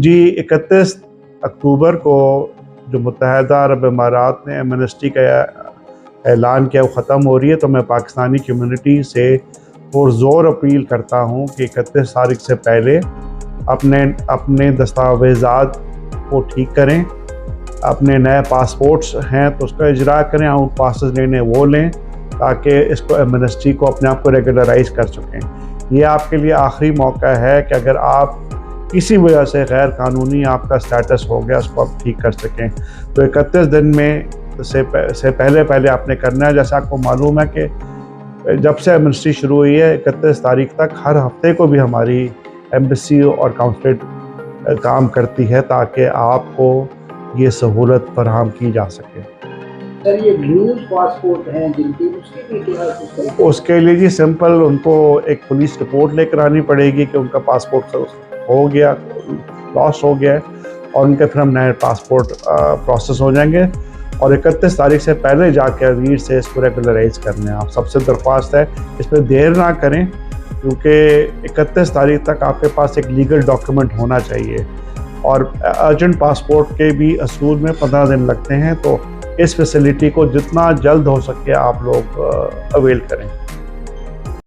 जी, 31 अक्टूबर को जो मुत्तहदा अरब इमारात ने एमनेस्टी का ऐलान किया वो ख़त्म हो रही है, तो मैं पाकिस्तानी कम्युनिटी से पुरज़ोर अपील करता हूँ कि 31 तारीख से पहले अपने अपने दस्तावेज़ात को ठीक करें। अपने नए पासपोर्ट्स हैं तो उसका इजरा करें, आउट पासेस लेने वो लें ताकि इसको एमनेस्टी को अपने आप को रेगुलराइज कर सकें। ये आपके लिए आखिरी मौका है कि अगर आप किसी वजह से गैर कानूनी आपका स्टेटस हो गया उसको आप ठीक कर सकें। तो 31 दिन में से पहले आपने करना है। जैसे आपको मालूम है कि जब से एमनेस्टी शुरू हुई है 31 तारीख तक हर हफ्ते को भी हमारी एम्बेसी और काउंसलेट काम करती है ताकि आपको ये सहूलत फराहम की जा सके। सर ये न्यूज़ पासपोर्ट हैं जिनकी उसकी डिटेल्स उसके लिए जी सिंपल उनको एक पुलिस रिपोर्ट लेकर आनी पड़ेगी कि उनका पासपोर्ट हो गया, लॉस हो गया है, और उनके फिर हम नए पासपोर्ट प्रोसेस हो जाएंगे। और 31 तारीख से पहले जाकर रीड से इसको रेगुलराइज करने हैं। आप सबसे दरख्वास्त है इस पर देर ना करें, क्योंकि 31 तारीख तक आपके पास एक लीगल डॉक्यूमेंट होना चाहिए और अर्जेंट पासपोर्ट के भी असूल में 15 दिन लगते हैं। तो इस फैसिलिटी को जितना जल्द हो सके आप लोग अवेल करें।